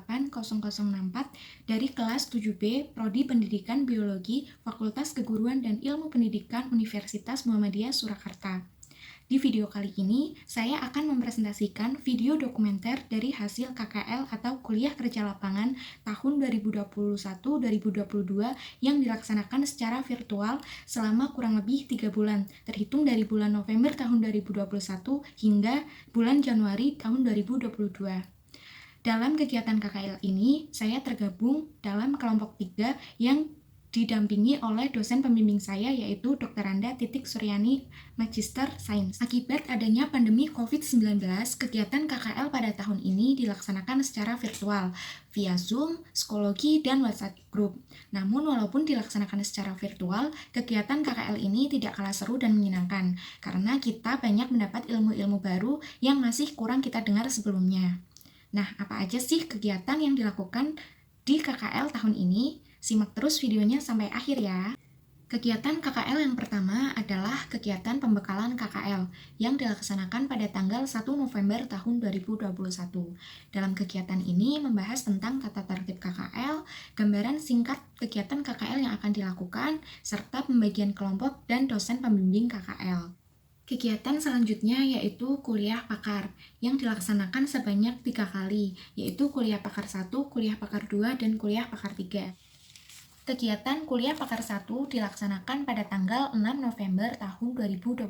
080064 dari kelas 7B Prodi Pendidikan Biologi Fakultas Keguruan dan Ilmu Pendidikan Universitas Muhammadiyah Surakarta. Di video kali ini, saya akan mempresentasikan video dokumenter dari hasil KKL atau Kuliah Kerja Lapangan tahun 2021-2022 yang dilaksanakan secara virtual selama kurang lebih 3 bulan, terhitung dari bulan November tahun 2021 hingga bulan Januari tahun 2022. Dalam kegiatan KKL ini, saya tergabung dalam kelompok 3 yang didampingi oleh dosen pembimbing saya yaitu Dr. Anda Titik Suryani, Magister Sains. Akibat adanya pandemi COVID-19, kegiatan KKL pada tahun ini dilaksanakan secara virtual via Zoom, psikologi, dan WhatsApp Group. Namun walaupun dilaksanakan secara virtual, kegiatan KKL ini tidak kalah seru dan menyenangkan karena kita banyak mendapat ilmu-ilmu baru yang masih kurang kita dengar sebelumnya. Nah, apa aja sih kegiatan yang dilakukan di KKL tahun ini? Simak terus videonya sampai akhir ya. Kegiatan KKL yang pertama adalah kegiatan pembekalan KKL yang dilaksanakan pada tanggal 1 November tahun 2021. Dalam kegiatan ini membahas tentang tata tertib KKL, gambaran singkat kegiatan KKL yang akan dilakukan, serta pembagian kelompok dan dosen pembimbing KKL. Kegiatan selanjutnya yaitu kuliah pakar yang dilaksanakan sebanyak 3 kali, yaitu kuliah pakar 1, kuliah pakar 2, dan kuliah pakar 3. Kegiatan kuliah pakar 1 dilaksanakan pada tanggal 6 November tahun 2021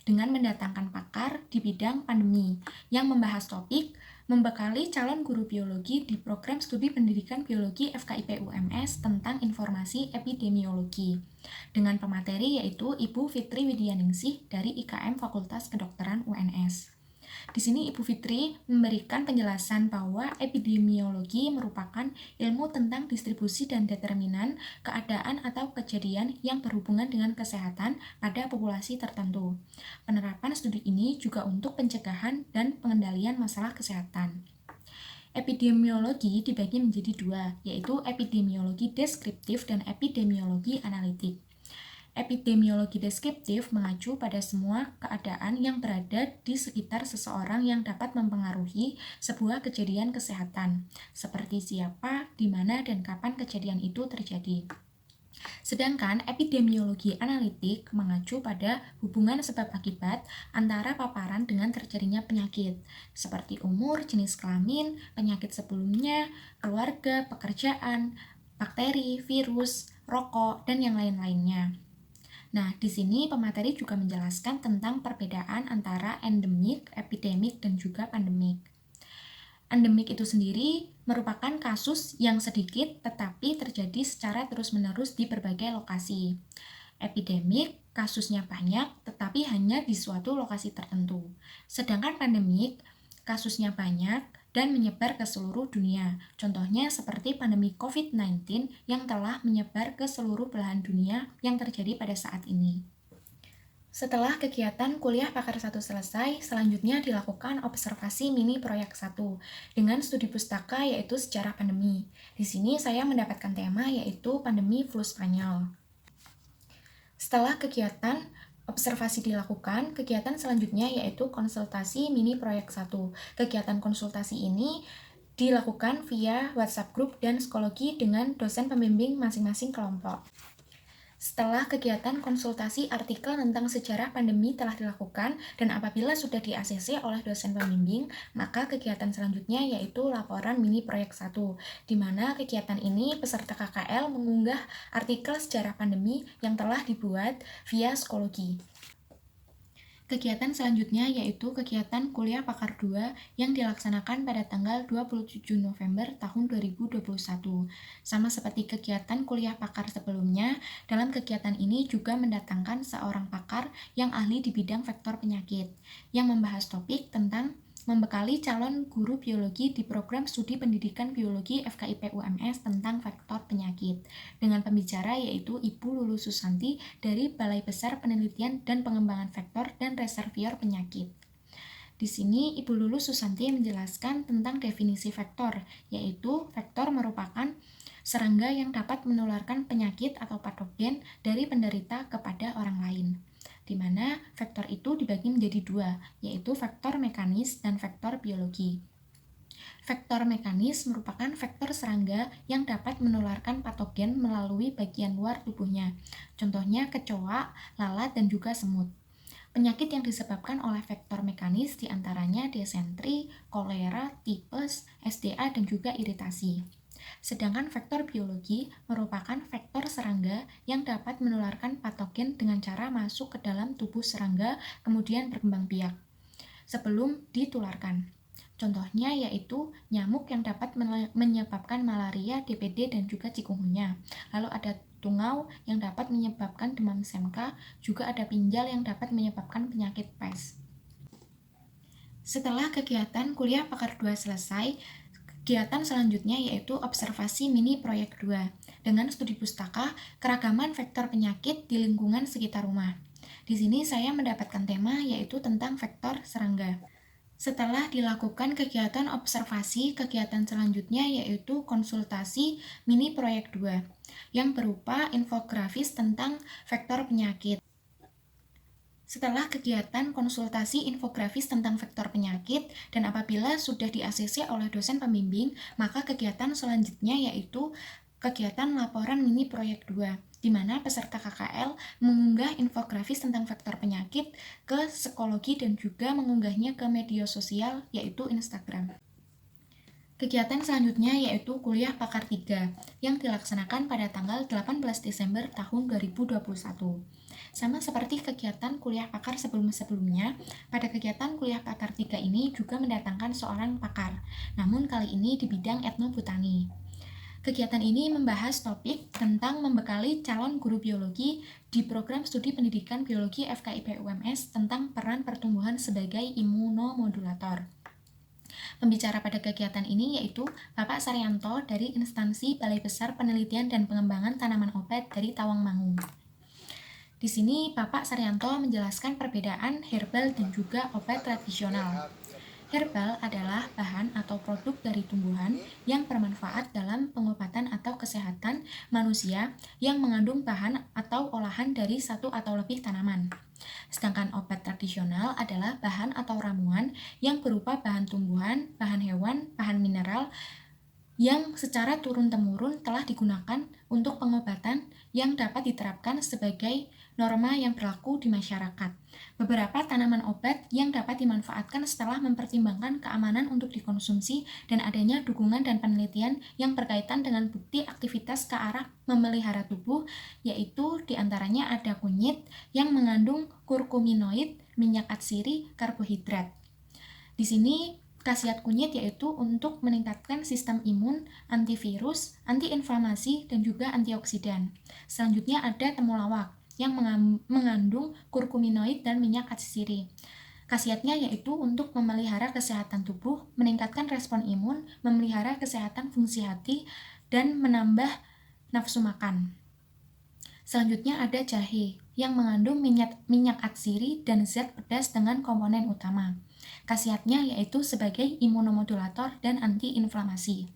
dengan mendatangkan pakar di bidang pandemi yang membahas topik membekali calon guru biologi di program studi pendidikan biologi FKIP UMS tentang informasi epidemiologi dengan pemateri yaitu Ibu Fitri Widyaningsih dari IKM Fakultas Kedokteran UNS. Di sini Ibu Fitri memberikan penjelasan bahwa epidemiologi merupakan ilmu tentang distribusi dan determinan keadaan atau kejadian yang berhubungan dengan kesehatan pada populasi tertentu. Penerapan studi ini juga untuk pencegahan dan pengendalian masalah kesehatan. Epidemiologi dibagi menjadi 2, yaitu epidemiologi deskriptif dan epidemiologi analitik. Epidemiologi deskriptif mengacu pada semua keadaan yang berada di sekitar seseorang yang dapat mempengaruhi sebuah kejadian kesehatan, seperti siapa, di mana, dan kapan kejadian itu terjadi. Sedangkan epidemiologi analitik mengacu pada hubungan sebab akibat antara paparan dengan terjadinya penyakit, seperti umur, jenis kelamin, penyakit sebelumnya, keluarga, pekerjaan, bakteri, virus, rokok, dan yang lain-lainnya. Nah, di sini pemateri juga menjelaskan tentang perbedaan antara endemik, epidemik, dan juga pandemik. Endemik itu sendiri merupakan kasus yang sedikit tetapi terjadi secara terus-menerus di berbagai lokasi. Epidemik, kasusnya banyak tetapi hanya di suatu lokasi tertentu. Sedangkan pandemik, kasusnya banyak dan menyebar ke seluruh dunia. Contohnya seperti pandemi COVID-19 yang telah menyebar ke seluruh belahan dunia yang terjadi pada saat ini. Setelah kegiatan kuliah pakar 1 selesai, selanjutnya dilakukan observasi mini proyek 1 dengan studi pustaka yaitu sejarah pandemi. Di sini saya mendapatkan tema yaitu pandemi flu Spanyol. Setelah kegiatan observasi dilakukan, kegiatan selanjutnya yaitu konsultasi mini proyek 1. Kegiatan konsultasi ini dilakukan via WhatsApp Group dan psikologi dengan dosen pembimbing masing-masing kelompok. Setelah kegiatan konsultasi artikel tentang sejarah pandemi telah dilakukan dan apabila sudah di-ACC oleh dosen pembimbing, maka kegiatan selanjutnya yaitu laporan mini proyek 1, di mana kegiatan ini peserta KKL mengunggah artikel sejarah pandemi yang telah dibuat via psikologi. Kegiatan selanjutnya yaitu kegiatan kuliah pakar 2 yang dilaksanakan pada tanggal 27 November tahun 2021. Sama seperti kegiatan kuliah pakar sebelumnya, dalam kegiatan ini juga mendatangkan seorang pakar yang ahli di bidang vektor penyakit, yang membahas topik tentang membekali calon guru biologi di program studi pendidikan biologi FKIP UMS tentang vektor penyakit dengan pembicara yaitu Ibu Lulu Susanti dari Balai Besar Penelitian dan Pengembangan Vektor dan Reservoir Penyakit. Di sini Ibu Lulu Susanti menjelaskan tentang definisi vektor, yaitu vektor merupakan serangga yang dapat menularkan penyakit atau patogen dari penderita kepada orang lain, di mana vektor itu dibagi menjadi 2, yaitu vektor mekanis dan vektor biologi. Vektor mekanis merupakan vektor serangga yang dapat menularkan patogen melalui bagian luar tubuhnya. Contohnya kecoa, lalat, dan juga semut. Penyakit yang disebabkan oleh vektor mekanis diantaranya disentri, kolera, tipes, SDA, dan juga iritasi. Sedangkan vektor biologi merupakan vektor serangga yang dapat menularkan patogen dengan cara masuk ke dalam tubuh serangga kemudian berkembang biak sebelum ditularkan. Contohnya yaitu nyamuk yang dapat menyebabkan malaria, DPD, dan juga chikungunya. Lalu ada tungau yang dapat menyebabkan demam SMK, juga ada pinjal yang dapat menyebabkan penyakit pes. Setelah kegiatan kuliah pakar 2 selesai, kegiatan selanjutnya yaitu observasi mini proyek 2 dengan studi pustaka keragaman vektor penyakit di lingkungan sekitar rumah. Di sini saya mendapatkan tema yaitu tentang vektor serangga. Setelah dilakukan kegiatan observasi, kegiatan selanjutnya yaitu konsultasi mini proyek 2 yang berupa infografis tentang vektor penyakit. Setelah kegiatan konsultasi infografis tentang vektor penyakit dan apabila sudah di-ACC oleh dosen pembimbing, maka kegiatan selanjutnya yaitu kegiatan laporan mini proyek 2, di mana peserta KKL mengunggah infografis tentang vektor penyakit ke psikologi dan juga mengunggahnya ke media sosial yaitu Instagram. Kegiatan selanjutnya yaitu kuliah pakar 3 yang dilaksanakan pada tanggal 18 Desember tahun 2021. Sama seperti kegiatan kuliah pakar sebelum-sebelumnya, pada kegiatan kuliah pakar 3 ini juga mendatangkan seorang pakar, namun kali ini di bidang etnobotani. Kegiatan ini membahas topik tentang membekali calon guru biologi di program studi pendidikan biologi FKIP UMS tentang peran pertumbuhan sebagai imunomodulator. Pembicara pada kegiatan ini yaitu Bapak Saryanto dari instansi Balai Besar Penelitian dan Pengembangan Tanaman Obat dari Tawangmangu. Di sini Bapak Saryanto menjelaskan perbedaan herbal dan juga obat tradisional. Herbal adalah bahan atau produk dari tumbuhan yang bermanfaat dalam pengobatan atau kesehatan manusia yang mengandung bahan atau olahan dari satu atau lebih tanaman. Sedangkan obat tradisional adalah bahan atau ramuan yang berupa bahan tumbuhan, bahan hewan, bahan mineral yang secara turun-temurun telah digunakan untuk pengobatan yang dapat diterapkan sebagai norma yang berlaku di masyarakat. Beberapa tanaman obat yang dapat dimanfaatkan setelah mempertimbangkan keamanan untuk dikonsumsi dan adanya dukungan dan penelitian yang berkaitan dengan bukti aktivitas ke arah memelihara tubuh, yaitu diantaranya ada kunyit yang mengandung kurkuminoid, minyak atsiri, karbohidrat. Di sini khasiat kunyit yaitu untuk meningkatkan sistem imun, antivirus, antiinflamasi, dan juga antioksidan. Selanjutnya ada temulawak yang mengandung kurkuminoid dan minyak atsiri. Khasiatnya yaitu untuk memelihara kesehatan tubuh, meningkatkan respon imun, memelihara kesehatan fungsi hati, dan menambah nafsu makan. Selanjutnya ada jahe yang mengandung minyak atsiri dan zat pedas dengan komponen utama. Khasiatnya yaitu sebagai imunomodulator dan antiinflamasi.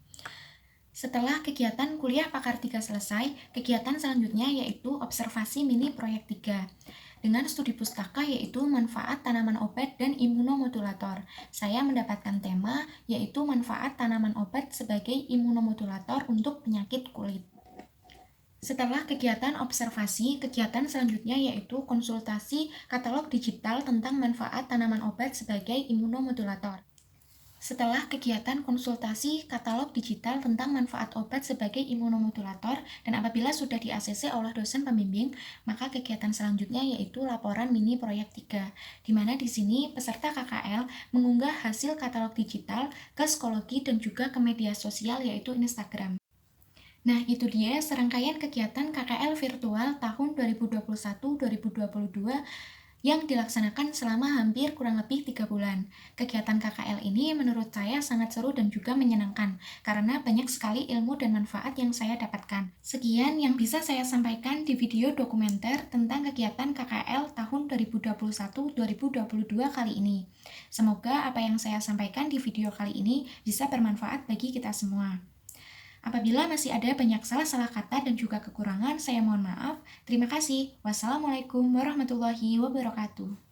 Setelah kegiatan kuliah pakar 3 selesai, kegiatan selanjutnya yaitu observasi mini proyek 3 dengan studi pustaka yaitu manfaat tanaman obat dan imunomodulator. Saya mendapatkan tema yaitu manfaat tanaman obat sebagai imunomodulator untuk penyakit kulit. Setelah kegiatan observasi, kegiatan selanjutnya yaitu konsultasi katalog digital tentang manfaat tanaman obat sebagai imunomodulator. Setelah kegiatan konsultasi katalog digital tentang manfaat obat sebagai imunomodulator dan apabila sudah di-ACC oleh dosen pembimbing, maka kegiatan selanjutnya yaitu laporan mini proyek 3, di mana di sini peserta KKL mengunggah hasil katalog digital ke psikologi dan juga ke media sosial yaitu Instagram. Nah, itu dia serangkaian kegiatan KKL virtual tahun 2021-2022 yang dilaksanakan selama hampir kurang lebih 3 bulan. Kegiatan KKL ini menurut saya sangat seru dan juga menyenangkan, karena banyak sekali ilmu dan manfaat yang saya dapatkan. Sekian yang bisa saya sampaikan di video dokumenter tentang kegiatan KKL tahun 2021-2022 kali ini. Semoga apa yang saya sampaikan di video kali ini bisa bermanfaat bagi kita semua. Apabila masih ada banyak salah-salah kata dan juga kekurangan, saya mohon maaf. Terima kasih. Wassalamualaikum warahmatullahi wabarakatuh.